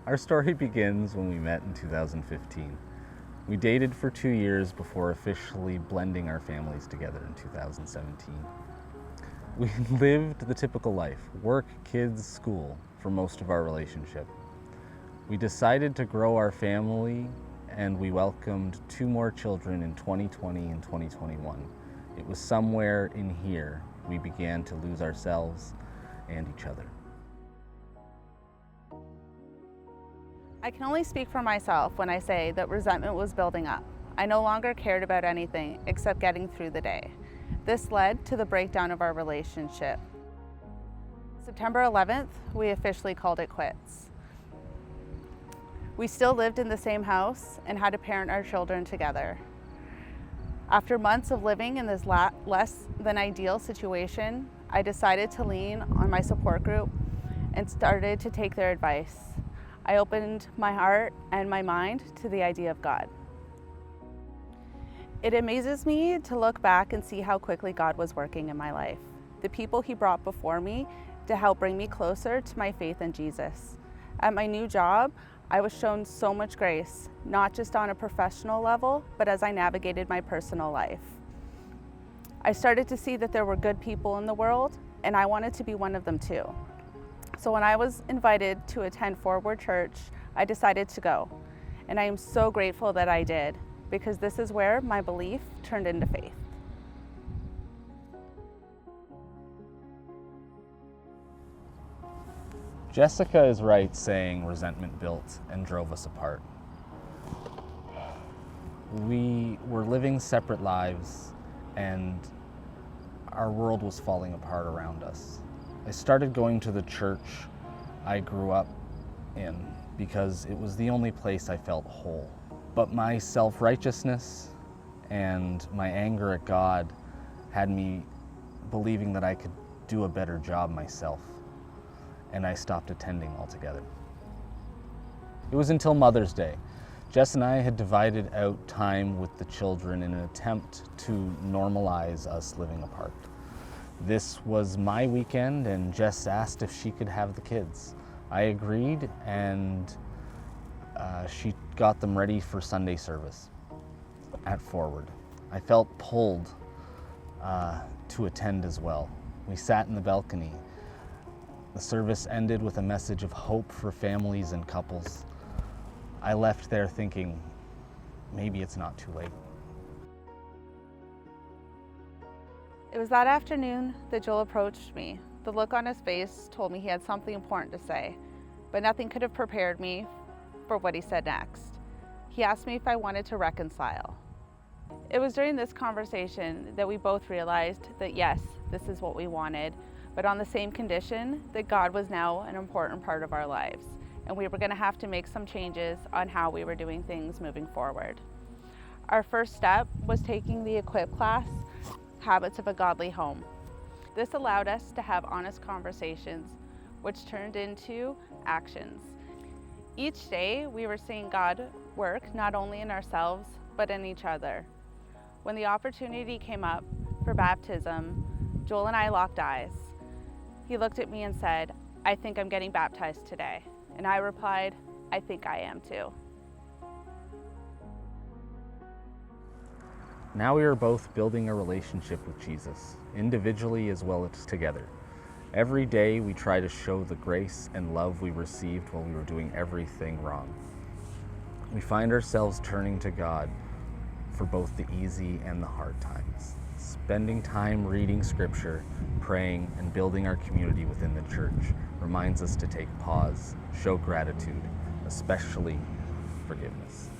Our story begins when we met in 2015. We dated for 2 years before officially blending our families together in 2017. We lived the typical life, work, kids, school, for most of our relationship. We decided to grow our family and we welcomed 2 more children in 2020 and 2021. It was somewhere in here we began to lose ourselves and each other. I can only speak for myself when I say that resentment was building up. I no longer cared about anything except getting through the day. This led to the breakdown of our relationship. September 11th, we officially called it quits. We still lived in the same house and had to parent our children together. After months of living in this less than ideal situation, I decided to lean on my support group and started to take their advice. I opened my heart and my mind to the idea of God. It amazes me to look back and see how quickly God was working in my life. The people He brought before me to help bring me closer to my faith in Jesus. At my new job, I was shown so much grace, not just on a professional level, but as I navigated my personal life. I started to see that there were good people in the world, and I wanted to be one of them too. So when I was invited to attend Forward Church, I decided to go. And I am so grateful that I did, because this is where my belief turned into faith. Jessica is right saying resentment built and drove us apart. We were living separate lives and our world was falling apart around us. I started going to the church I grew up in because it was the only place I felt whole. But my self-righteousness and my anger at God had me believing that I could do a better job myself, and I stopped attending altogether. It was until Mother's Day. Jess and I had divided out time with the children in an attempt to normalize us living apart. This was my weekend, and Jess asked if she could have the kids. I agreed, and she got them ready for Sunday service at Forward. I felt pulled to attend as well. We sat in the balcony. The service ended with a message of hope for families and couples. I left there thinking, maybe it's not too late. It was that afternoon that Joel approached me. The look on his face told me he had something important to say, but nothing could have prepared me for what he said next. He asked me if I wanted to reconcile. It was during this conversation that we both realized that yes, this is what we wanted, but on the same condition that God was now an important part of our lives, and we were going to have to make some changes on how we were doing things moving forward. Our first step was taking the Equip class, Habits of a Godly Home. This allowed us to have honest conversations, which turned into actions. Each day, we were seeing God work not only in ourselves, but in each other. When the opportunity came up for baptism, Joel and I locked eyes. He looked at me and said, "I think I'm getting baptized today." And I replied, "I think I am too." Now we are both building a relationship with Jesus, individually as well as together. Every day we try to show the grace and love we received while we were doing everything wrong. We find ourselves turning to God for both the easy and the hard times. Spending time reading scripture, praying, and building our community within the church reminds us to take pause, show gratitude, especially forgiveness.